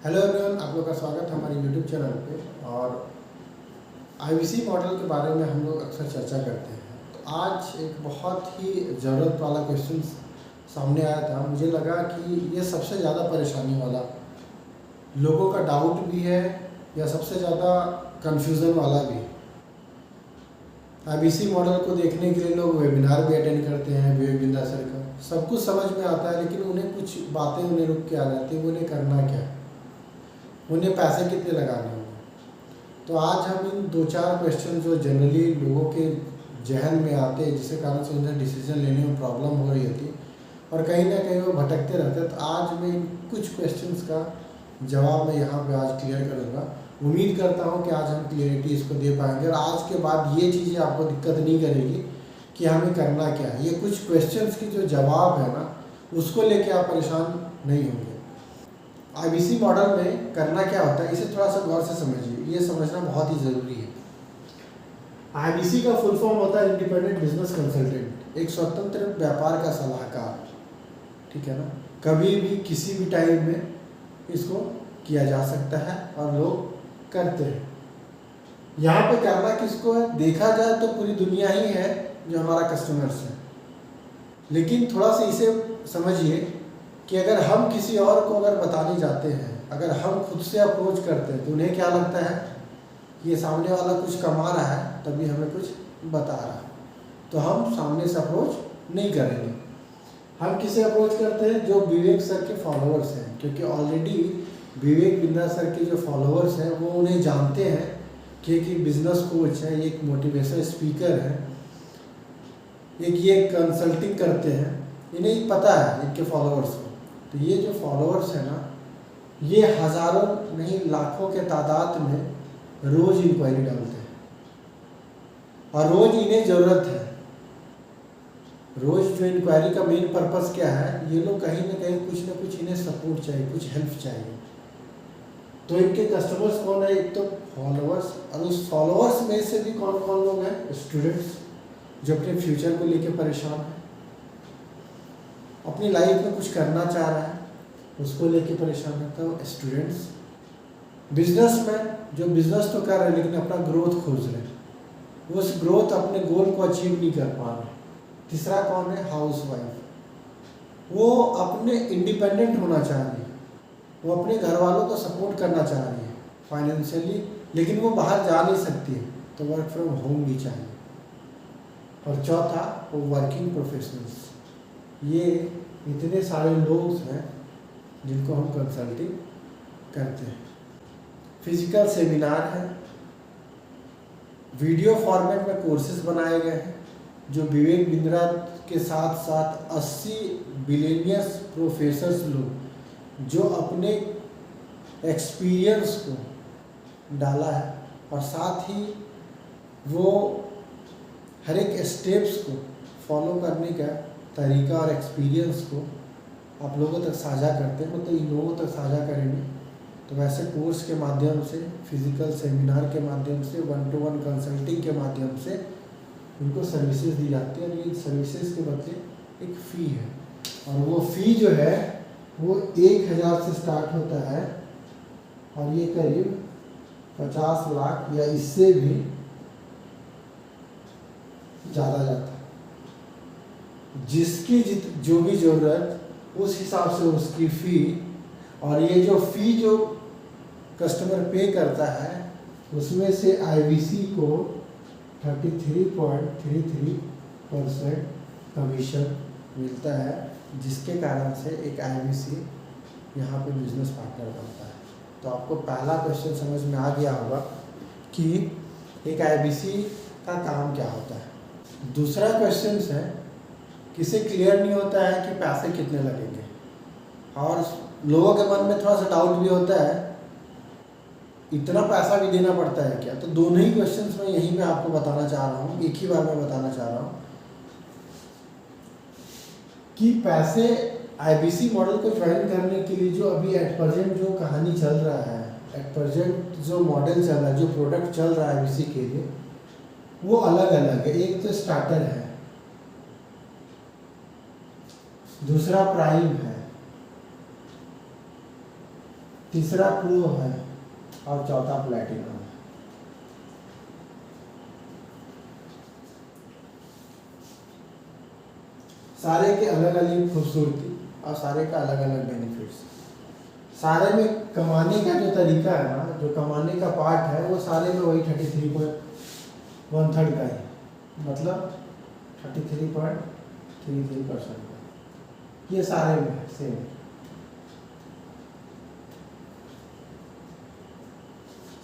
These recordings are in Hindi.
हेलो एवरीवन, आप लोग का स्वागत है हमारे यूट्यूब चैनल पे। और आईबीसी मॉडल के बारे में हम लोग अक्सर चर्चा करते हैं। तो आज एक बहुत ही ज़रूरत वाला क्वेश्चन सामने आया था। मुझे लगा कि ये सबसे ज़्यादा परेशानी वाला, लोगों का डाउट भी है या सबसे ज़्यादा कन्फ्यूज़न वाला भी। आईबीसी मॉडल को देखने के लिए लोग वेबिनार भी अटेंड करते हैं, विवेक बिंदा सर का। सब कुछ समझ में आता है, लेकिन उन्हें कुछ बातें उन्हें रुक के आ जाती हैं। उन्हें करना क्या है, उन्हें पैसे कितने लगाने होंगे। तो आज हम इन दो चार क्वेश्चन जो जनरली लोगों के जहन में आते हैं, जिसके कारण से उन्हें डिसीजन लेने में प्रॉब्लम हो रही होती है और कहीं ना कहीं वो भटकते रहते हैं, तो आज मैं इन कुछ क्वेश्चंस का जवाब मैं यहाँ पे आज क्लियर करूँगा। उम्मीद करता हूँ कि आज हम क्लियरिटी इसको दे पाएंगे और आज के बाद ये चीज़ें आपको दिक्कत नहीं करेगी कि हमें करना क्या है। ये कुछ क्वेश्चंस की जो जवाब है ना, उसको लेके आप परेशान नहीं होंगे। आईबीसी मॉडल में करना क्या होता है, इसे थोड़ा सा गौर से समझिए, ये समझना बहुत ही ज़रूरी है। आईबीसी का फुल फॉर्म होता है इंडिपेंडेंट बिजनेस कंसल्टेंट, एक स्वतंत्र व्यापार का सलाहकार। ठीक है ना, कभी भी किसी भी टाइम में इसको किया जा सकता है और लोग करते हैं। यहाँ पे करना किसको है, देखा जाए तो पूरी दुनिया ही है जो हमारा कस्टमर्स है। लेकिन थोड़ा सा इसे समझिए कि अगर हम किसी और को अगर बताने जाते हैं, अगर हम खुद से अप्रोच करते हैं, तो उन्हें क्या लगता है ये सामने वाला कुछ कमा रहा है तभी हमें कुछ बता रहा है, तो हम सामने से अप्रोच नहीं करेंगे। हम किसे अप्रोच करते हैं, जो विवेक सर के फॉलोअर्स हैं, क्योंकि ऑलरेडी विवेक बिंदा सर के जो फॉलोअर्स हैं वो उन्हें जानते हैं कि एक बिजनेस कोच है, एक मोटिवेशनल स्पीकर है, एक ये कंसल्टिंग करते हैं। इन्हें पता है इनके फॉलोअर्स को। तो ये जो फॉलोअर्स है ना, ये हज़ारों नहीं लाखों के तादाद में रोज़ इंक्वायरी डालते हैं और रोज़ इन्हें ज़रूरत है। रोज़ जो इंक्वायरी का मेन पर्पस क्या है, ये लोग कहीं ना कहीं कुछ ना कुछ इन्हें सपोर्ट चाहिए, कुछ हेल्प चाहिए। तो इनके कस्टमर्स कौन है, एक तो फॉलोअर्स, और उस फॉलोअर्स में से भी कौन कौन लोग हैं, स्टूडेंट्स जो अपने फ्यूचर को लेकर परेशान है, अपनी लाइफ में कुछ करना चाह रहा है, उसको लेके परेशान रहता है। स्टूडेंट्स, बिजनेसमैन जो बिजनेस तो कर रहे हैं लेकिन अपना ग्रोथ खोज रहे हैं, वो उस ग्रोथ अपने गोल को अचीव नहीं कर पा रहे। तीसरा कौन है, हाउसवाइफ, वो अपने इंडिपेंडेंट होना चाह रही है, वो अपने घर वालों को सपोर्ट करना चाह रही है फाइनेंशियली, लेकिन वो बाहर जा नहीं सकती है, तो वर्क फ्रॉम होम भी चाहिए। और चौथा, वो वर्किंग प्रोफेशनल्स। ये इतने सारे लोग हैं जिनको हम कंसल्टिंग करते हैं। फिजिकल सेमिनार है, वीडियो फॉर्मेट में कोर्सेज बनाए गए हैं, जो विवेक बिंद्रा के साथ साथ 80 बिलियनियर्स प्रोफेसर्स लोग जो अपने एक्सपीरियंस को डाला है, और साथ ही वो हर एक स्टेप्स को फॉलो करने का तरीका और एक्सपीरियंस को आप लोगों तक साझा करते हैं, मतलब इन लोगों तक साझा करेंगे। तो वैसे कोर्स के माध्यम से, फिजिकल सेमिनार के माध्यम से, 1-to-1 कंसल्टिंग के माध्यम से उनको सर्विसेज दी जाती है। और ये सर्विसेज के बदले एक फ़ी है, और वो फ़ी जो है वो 1000 से स्टार्ट होता है और ये करीब 50 लाख या इससे भी ज़्यादा जाता है। जिसकी जो भी ज़रूरत, उस हिसाब से उसकी फ़ी। और ये जो फ़ी जो कस्टमर पे करता है, उसमें से आईबीसी को 33.33% कमीशन मिलता है, जिसके कारण से एक आईबीसी यहाँ पे बिजनेस पार्टनर बनता है। तो आपको पहला क्वेश्चन समझ में आ गया होगा कि एक आईबीसी का काम क्या होता है। दूसरा क्वेश्चन है, किसे क्लियर नहीं होता है कि पैसे कितने लगेंगे, और लोगों के मन में थोड़ा सा डाउट भी होता है, इतना पैसा भी देना पड़ता है क्या। तो दोनों ही क्वेश्चंस में यहीं पे आपको बताना चाह रहा हूँ, एक ही बार में बताना चाह रहा हूँ कि पैसे आईबीसी मॉडल को ज्वाइन करने के लिए जो अभी एट प्रेजेंट जो कहानी चल रहा है, एट प्रेजेंट जो मॉडल चल रहा है, जो प्रोडक्ट चल रहा है आईबीसी के लिए, वो अलग अलग है। एक तो स्टार्टर है, दूसरा प्राइम है, तीसरा प्रो है और चौथा प्लैटिनम है। सारे के अलग अलग खूबसूरती और सारे का अलग अलग बेनिफिट्स। सारे में कमाने का जो तरीका है ना, जो कमाने का पार्ट है, वो सारे में वही 33.13 का है, मतलब 33.33% का। ये सारे में सेम,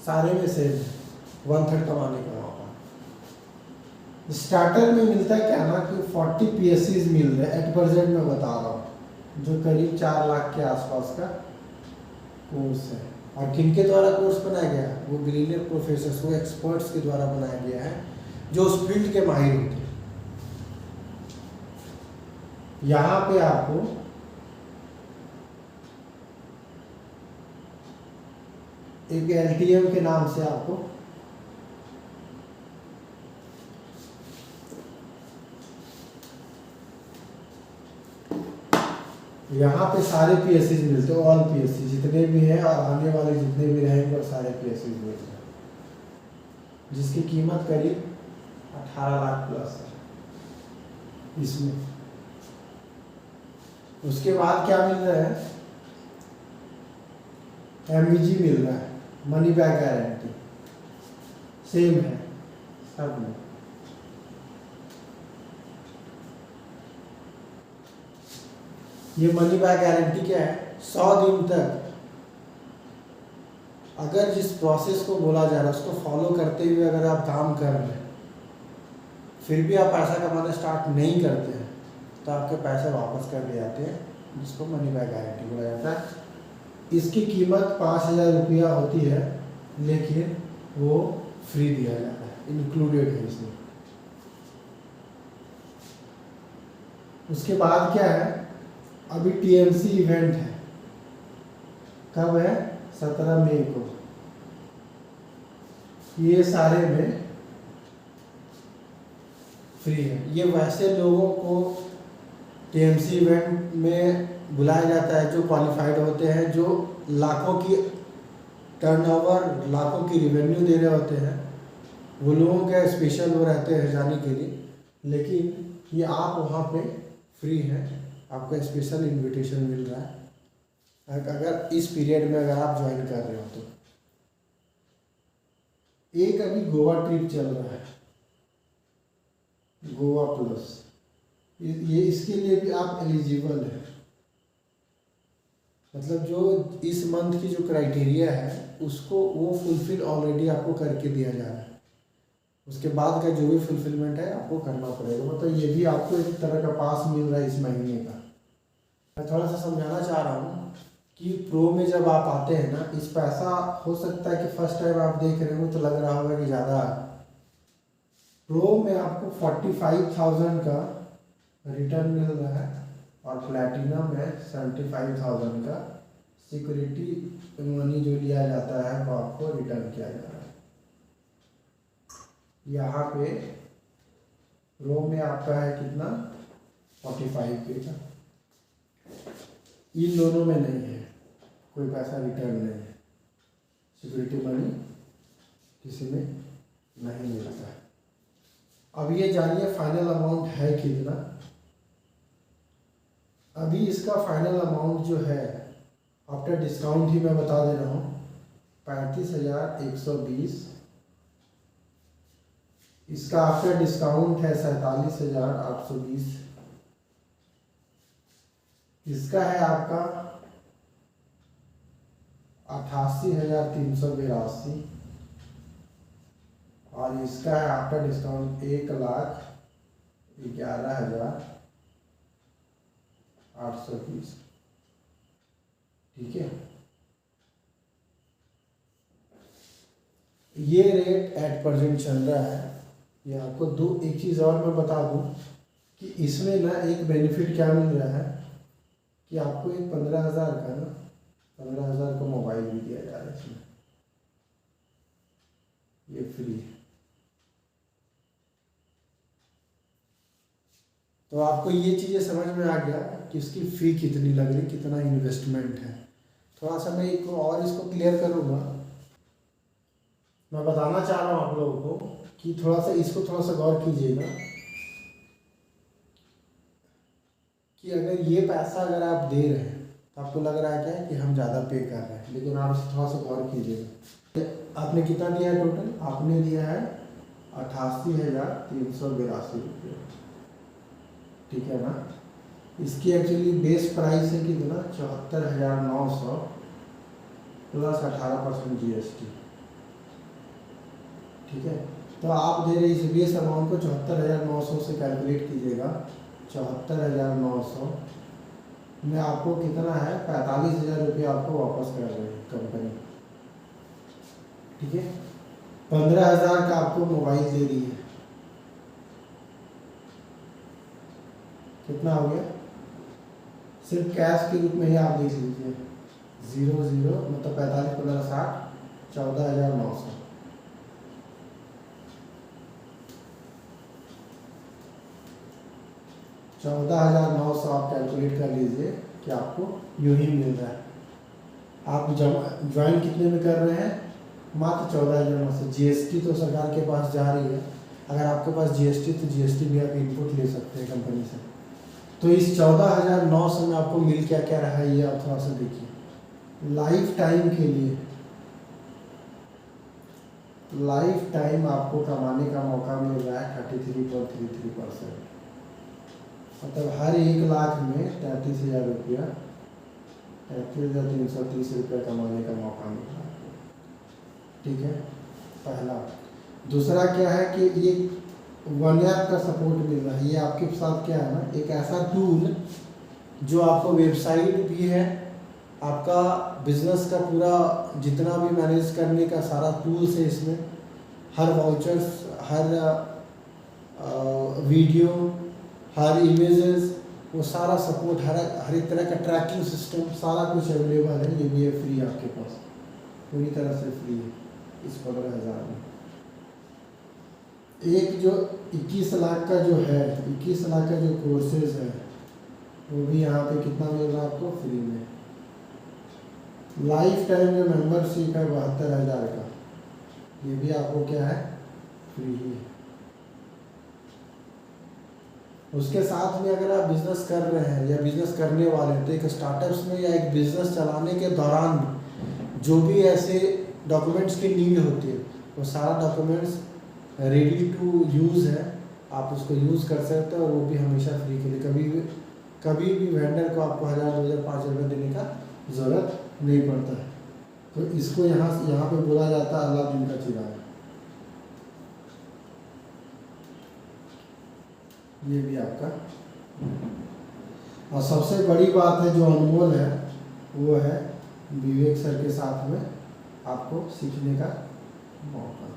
सारे में सेम है, 1/3 कमाने का मौका। स्टार्टर में मिलता है क्या ना कि 40 PSCs मिल रहे हैं एट प्रेजेंट, मैं बता रहा हूँ, जो करीब 4 लाख के आसपास का कोर्स है। और किनके द्वारा कोर्स बनाया गया? वो ब्रिलियंट प्रोफेसर्स, वो एक्सपर्ट्स के द्वारा बनाया गया है जो उस फील्ड के माहिर होते हैं। यहाँ पे आपको एक LTM के नाम से आपको यहाँ पे सारे PSCs मिलते हैं, ऑल PSC जितने भी हैं और आने वाले जितने भी रहेंगे और सारे PSCs मिलते हैं, जिसकी कीमत करीब 18 लाख प्लस है इसमें। उसके बाद क्या मिल रहा है? MEG मिल रहा है, मनी बैक गारंटी, सेम है सब में। ये मनी बैक गारंटी क्या है? 100 दिन तक अगर जिस प्रोसेस को बोला जा रहा है उसको फॉलो करते हुए अगर आप काम कर रहे हैं, फिर भी आप पैसा कमाना स्टार्ट नहीं करते हैं, तो आपके पैसे वापस कर दिए जाते हैं, जिसको मनी बैक गारंटी बोला जाता है। इसकी कीमत 5,000 रुपया होती है, लेकिन वो फ्री दिया जाता है, इंक्लूडेड है इसमें। उसके बाद क्या है? अभी TMC इवेंट है, कब है? 17 मई को। ये सारे में फ्री है। ये वैसे लोगों को TMC इवेंट में बुलाया जाता है जो क्वालिफाइड होते हैं, जो लाखों की टर्नओवर, लाखों की रिवेन्यू दे रहे होते हैं, वो लोगों के स्पेशल वो रहते हैं जाने के लिए। लेकिन ये आप वहाँ पे फ्री है, आपको स्पेशल इनविटेशन मिल रहा है अगर इस पीरियड में अगर आप ज्वाइन कर रहे हो तो। एक अभी गोवा ट्रिप चल रहा है, गोवा प्लस, ये इसके लिए भी आप एलिजिबल है। मतलब जो इस मंथ की जो क्राइटेरिया है उसको वो फुलफिल ऑलरेडी आपको करके दिया जा रहा है। उसके बाद का जो भी फुलफिलमेंट है आपको करना पड़ेगा। मतलब ये भी आपको एक तरह का पास मिल रहा है इस महीने का। मैं थोड़ा सा समझाना चाह रहा हूँ कि प्रो में जब आप आते हैं ना, इस पैसा हो सकता है कि फर्स्ट टाइम आप देख रहे हो तो लग रहा होगा कि ज़्यादा। प्रो में आपको 45,000 का रिटर्न मिल रहा है और प्लैटिनम में 75,000 का सिक्योरिटी मनी जो लिया जाता है वो आपको रिटर्न किया जा रहा है। यहाँ पे प्रो में आपका है कितना? 45K का। इन दोनों में नहीं है, कोई पैसा रिटर्न नहीं है, सिक्योरिटी मनी किसी में नहीं मिलता है। अब ये जानिए फाइनल अमाउंट है कितना। अभी इसका फाइनल अमाउंट जो है आफ्टर डिस्काउंट ही मैं बता दे रहा हूँ, 35,120। इसका आफ्टर डिस्काउंट है 47,820। इसका है आपका 88,382 और इसका है आफ्टर डिस्काउंट 1,11,820। ठीक है, ये रेट एट प्रेजेंट चल रहा है। ये आपको एक चीज़ और मैं बता दूं कि इसमें ना एक बेनिफिट क्या मिल रहा है कि आपको एक 15,000 का ना 15,000 का मोबाइल भी दिया जा रहा है इसमें, ये फ्री है। तो आपको ये चीज़ें समझ में आ गया कि इसकी फ़ी कितनी लग रही, कितना इन्वेस्टमेंट है। थोड़ा सा मैं एक और इसको क्लियर करूँगा। मैं बताना चाह रहा हूँ आप लोगों को कि थोड़ा सा इसको थोड़ा सा गौर कीजिएगा कि अगर ये पैसा अगर आप दे रहे हैं तो आपको लग रहा है क्या कि हम ज़्यादा पे कर रहे हैं, लेकिन आप इसे थोड़ा सा गौर कीजिएगा। आपने कितना दिया है टोटल? आपने दिया है 88,382 रुपये, ठीक है ना। इसकी एक्चुअली बेस प्राइस है कितना? 74,900 प्लस 18% GST, ठीक है। तो आप दे रहे इस बेस अमाउंट को 74,900 से कैलकुलेट कीजिएगा। 74,900 में आपको कितना है? 45,000 रुपये आपको वापस कर रहे हैं कंपनी, ठीक है। 15,000 का आपको मोबाइल दे रही है। कितना हो गया? सिर्फ कैश के रूप में ही आप देख लीजिए, 0 मतलब 45 15 60, 14,900। आप कैलकुलेट कर लीजिए कि आपको यूँ ही मिल रहा है। आप ज्वाइन कितने में कर रहे हैं? मात्र 14,900। GST तो सरकार के पास जा रही है। अगर आपके पास GST तो GST भी आप इनपुट ले सकते हैं कंपनी से। तो इस 14,900 में आपको मिल क्या क्या रहा है ये आप थोड़ा सा देखिए। लाइफ टाइम के लिए, लाइफ टाइम आपको कमाने का मौका मिल रहा है 33.33%, मतलब हर 1 लाख में 33,000 रुपया, 33,330 रुपया कमाने का मौका मिल रहा है, ठीक है। पहला। दूसरा क्या है कि ये वन ऐप का सपोर्ट मिल रहा है। ये आपके साथ क्या है ना, एक ऐसा टूल जो आपको वेबसाइट भी है, आपका बिजनेस का पूरा जितना भी मैनेज करने का सारा टूल्स है इसमें, हर वाउचर्स, हर वीडियो, हर इमेजेस, वो सारा सपोर्ट, हर एक तरह का ट्रैकिंग सिस्टम, सारा कुछ अवेलेबल है। ये भी है फ्री, आपके पास पूरी तरह से फ्री है इस 15,000 में। एक जो 21 लाख का जो है, 21 लाख का जो कोर्सेज है वो भी यहाँ पे कितना मिल रहा है आपको? फ्री में। लाइफ टाइम जो मेंबरशिप है 72,000 का, ये भी आपको क्या है? फ्री है। उसके साथ में अगर आप बिजनेस कर रहे हैं या बिजनेस करने वाले हैं तो एक स्टार्टअप्स में या एक बिजनेस चलाने के दौरान जो भी ऐसे डॉक्यूमेंट्स की नीड होती है वो सारा डॉक्यूमेंट्स रेडी टू यूज़ है, आप उसको यूज़ कर सकते हैं और वो भी हमेशा फ्री के लिए। कभी भी वेंडर को आपको 1,000 2,000 5,000 देने का ज़रूरत नहीं पड़ता है। तो इसको यहाँ पे बोला जाता है अलादीन का चिराग। ये भी आपका। और सबसे बड़ी बात है जो अनमोल है वो है विवेक सर के साथ में आपको सीखने का मौका।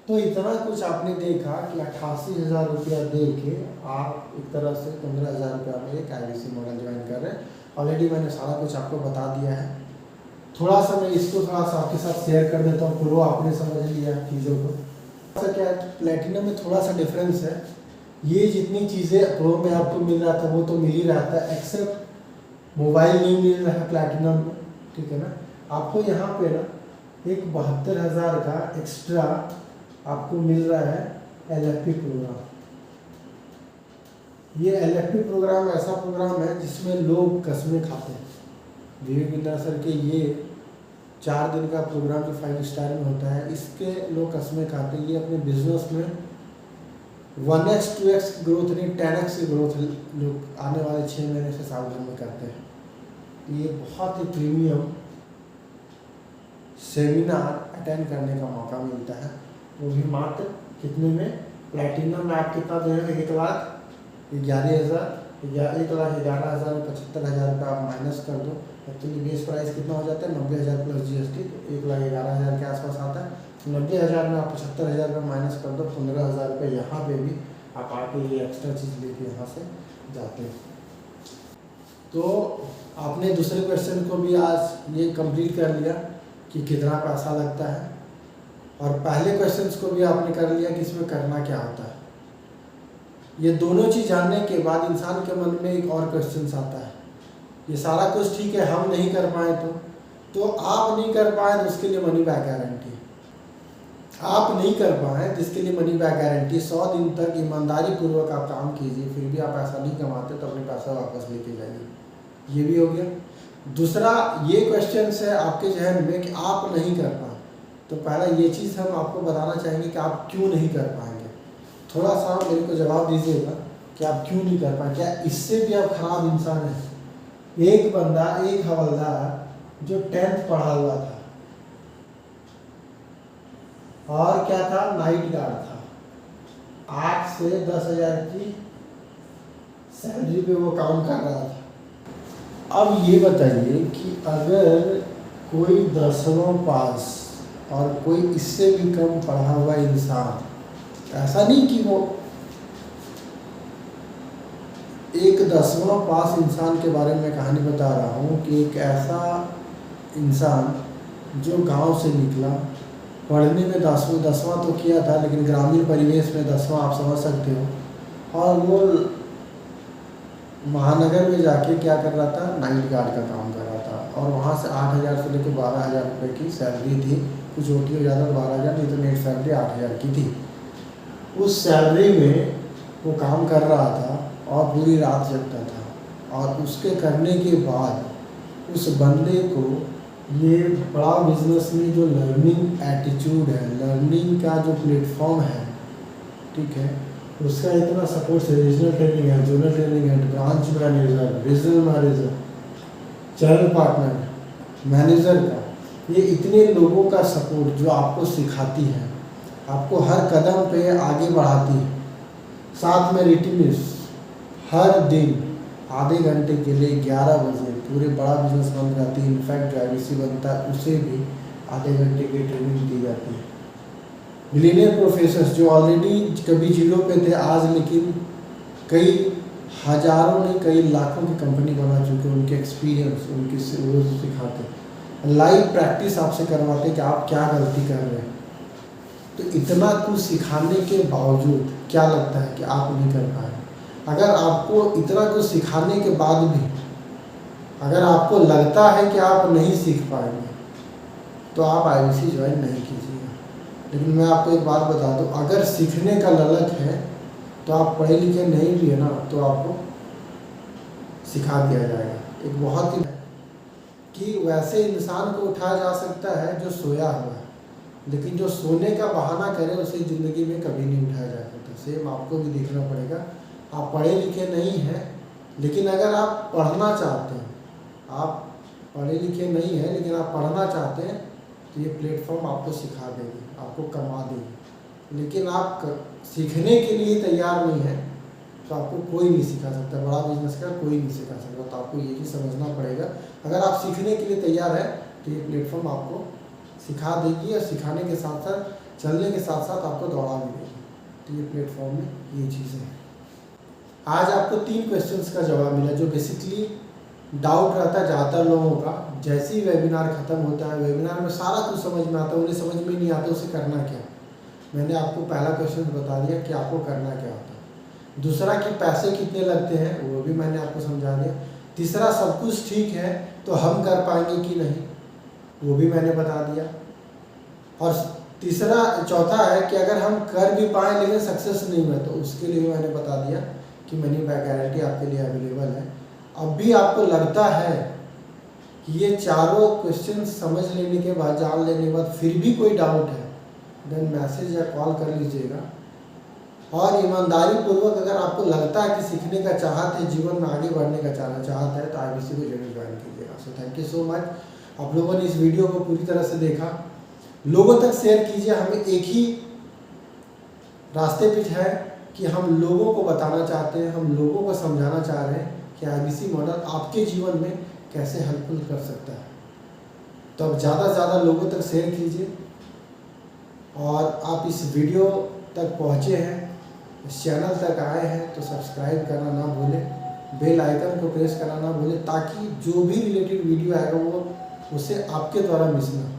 तो इतना कुछ आपने देखा कि 88,000 रुपया दे के आप एक तरह से 15,000 रुपया में एक IBC मॉडल ज्वाइन कर रहे हैं। ऑलरेडी मैंने सारा कुछ आपको बता दिया है। थोड़ा सा मैं इसको थोड़ा सा आपके साथ शेयर कर देता हूँ। प्रो आपने समझ लिया चीज़ों को। ऐसा क्या है, प्लेटिनम में थोड़ा सा डिफरेंस है। ये जितनी चीज़ें प्रो में आपको मिल रहा था वो तो मिल ही रहा था, एक्सेप्ट मोबाइल नहीं मिल रहा है प्लेटिनम में, ठीक है ना। आपको यहाँ पे ना एक 72,000 का एक्स्ट्रा आपको मिल रहा है LFP प्रोग्राम। ये LFP प्रोग्राम ऐसा प्रोग्राम है जिसमें लोग कस्में खाते हैं। विवेक बिंद्रा सर के ये 4 दिन का प्रोग्राम जो 5 स्टार में होता है, इसके लोग कस्में खाते हैं। ये अपने बिजनेस में 1x 2x की ग्रोथ नहीं 10x की ग्रोथ लोग आने वाले 6 महीने से साल भर में करते हैं। ये बहुत ही प्रीमियम सेमिनार अटेंड करने का मौका मिलता है, वो भी मात्र कितने में? प्लेटिनम में आप कितना दे रहे हैं? 1,11,000, 1,11,000 में 75,000 रुपये आप माइनस कर दो। एक्चुअली बेस प्राइस कितना हो जाता है? 90,000 प्लस GST, तो 1,11,000 के आसपास आता है। 90,000 में आप 75,000 रुपये माइनस कर दो, 15,000 रुपये यहाँ पे भी आप आके ये एक्स्ट्रा चीज़ लेके यहाँ से जाते हैं। तो आपने दूसरे क्वेश्चन को भी आज ये कंप्लीट कर लिया कि कितना पैसा लगता है, और पहले क्वेश्चंस को भी आपने कर लिया कि इसमें करना क्या होता है। ये दोनों चीज़ जानने के बाद इंसान के मन में एक और क्वेश्चंस आता है ये सारा कुछ ठीक है, हम नहीं कर पाए तो आप नहीं कर पाए तो उसके लिए मनी बैक गारंटी। आप नहीं कर पाए जिसके लिए मनी बैक गारंटी। 100 दिन तक ईमानदारी पूर्वक आप काम कीजिए, फिर भी आप पैसा नहीं कमाते तो अपने पैसा वापस लेके जाइए। ये भी हो गया। दूसरा ये क्वेश्चन है आपके जहन में कि आप नहीं कर पाए, तो पहला ये चीज़ हम आपको बताना चाहेंगे कि आप क्यों नहीं कर पाएंगे। थोड़ा सा मेरे को जवाब दीजिएगा कि आप क्यों नहीं कर पाए। क्या इससे भी आप खराब इंसान हैं? एक बंदा, एक हवलदार जो 10th पढ़ा हुआ था और क्या था, नाइट गार्ड था, 8 से 10,000 की सैलरी पे वो काम कर रहा था। अब ये बताइए कि अगर कोई 10वां पास और कोई इससे भी कम पढ़ा हुआ इंसान, ऐसा नहीं कि वो एक 10वां पास इंसान के बारे में कहानी बता रहा हूँ कि एक ऐसा इंसान जो गांव से निकला, पढ़ने में 10वां तो किया था लेकिन ग्रामीण परिवेश में 10वां आप समझ सकते हो, और वो महानगर में जाके क्या कर रहा था, नाइट गार्ड का काम कर रहा था, और वहाँ से 8,000 से लेकर 12,000 रुपये की सैलरी थी। कुछ ओटी हो जाता 12,000, नहीं तो नेट सैलरी 8,000 की थी। उस सैलरी में वो काम कर रहा था और पूरी रात जगता था, और उसके करने के बाद उस बंदे को ये बड़ा बिजनेस में जो लर्निंग एटीट्यूड है, लर्निंग का जो प्लेटफॉर्म है, ठीक है, उसका इतना सपोर्ट है। रीजनल ट्रेनिंग है, जोनल ट्रेनिंग है, branch manager, regional manager, channel partner, manager का, ये इतने लोगों का सपोर्ट जो आपको सिखाती है, आपको हर कदम पे आगे बढ़ाती है। साथ में रिटिनिस्ट हर दिन आधे घंटे के लिए 11 बजे पूरे बड़ा बिजनेस बन जाती है। इनफैक्ट जो IBC बनता है उसे भी आधे घंटे की ट्रेनिंग दी जाती है। मिलीनियर प्रोफेसर्स जो ऑलरेडी कभी जीरो पे थे आज, लेकिन कई हजारों नहीं कई लाखों की कंपनी बना चुके, उनके एक्सपीरियंस उनके वो सिखाते, लाइव प्रैक्टिस आपसे करवाते कि आप क्या गलती कर रहे हैं। तो इतना कुछ सिखाने के बावजूद क्या लगता है कि आप नहीं कर पाए? अगर आपको इतना कुछ सिखाने के बाद भी अगर आपको लगता है कि आप नहीं सीख पाएंगे तो आप IBC ज्वाइन नहीं कीजिएगा। लेकिन मैं आपको एक बात बता दूं, अगर सीखने का ललक है तो आप पढ़े लिखे नहीं भी है ना, तो आपको सिखा दिया जाएगा। एक बहुत ही कि वैसे इंसान को उठाया जा सकता है जो सोया हुआ है, लेकिन जो सोने का बहाना करे उसे ज़िंदगी में कभी नहीं उठाया जा सकता। सेम आपको भी देखना पड़ेगा। आप पढ़े लिखे नहीं हैं, लेकिन अगर आप पढ़ना चाहते हैं, आप पढ़े लिखे नहीं हैं लेकिन आप पढ़ना चाहते हैं, तो ये प्लेटफॉर्म आपको सिखा देगी, आपको कमा देगी। लेकिन आप सीखने के लिए तैयार नहीं हैं तो आपको कोई नहीं सिखा सकता। बड़ा बिजनेस का कोई नहीं सिखा सकता। तो आपको ये चीज़ समझना पड़ेगा। अगर आप सीखने के लिए तैयार हैं तो ये प्लेटफॉर्म आपको सिखा देगी, और सिखाने के साथ साथ चलने के साथ साथ आपको दौड़ा भी देगी। तो ये प्लेटफॉर्म में ये चीज़ें हैं। आज आपको 3 क्वेश्चंस का जवाब मिला जो बेसिकली डाउट रहता है ज़्यादातर लोगों का। जैसे ही वेबिनार ख़त्म होता है, वेबिनार में सारा कुछ समझ में आता है, उन्हें समझ में नहीं आता उसे करना क्या। मैंने आपको पहला क्वेश्चन बता दिया कि आपको करना क्या होता है। दूसरा कि पैसे कितने लगते हैं, वो भी मैंने आपको समझा दिया। तीसरा सब कुछ ठीक है तो हम कर पाएंगे कि नहीं, वो भी मैंने बता दिया। और चौथा है कि अगर हम कर भी पाए लेकिन सक्सेस नहीं हुए तो उसके लिए भी मैंने बता दिया कि मनी बैक गारंटी आपके लिए अवेलेबल है। अब भी आपको लगता है कि ये चारों क्वेश्चन समझ लेने के बाद, जान लेने के बाद फिर भी कोई डाउट है, देन मैसेज या कॉल कर लीजिएगा। और ईमानदारी पूर्वक अगर आपको लगता है कि सीखने का चाहत है, जीवन में आगे बढ़ने का चाहत है, तो IBC को जरूर ज्वाइन कीजिएगा। So thank you so much. आप लोगों ने इस वीडियो को पूरी तरह से देखा, लोगों तक शेयर कीजिए। हमें एक ही रास्ते पे है कि हम लोगों को बताना चाहते हैं, हम लोगों को समझाना चाह रहे हैं कि IBC मॉडल आपके जीवन में कैसे हेल्पफुल कर सकता है। तो अब ज़्यादा से ज़्यादा लोगों तक शेयर कीजिए। और आप इस वीडियो तक पहुँचे हैं, इस चैनल तक आए हैं, तो सब्सक्राइब करना ना भूलें, बेल आइकन को प्रेस करना ना भूलें, ताकि जो भी रिलेटेड वीडियो आएगा वो उसे आपके द्वारा मिस ना हो।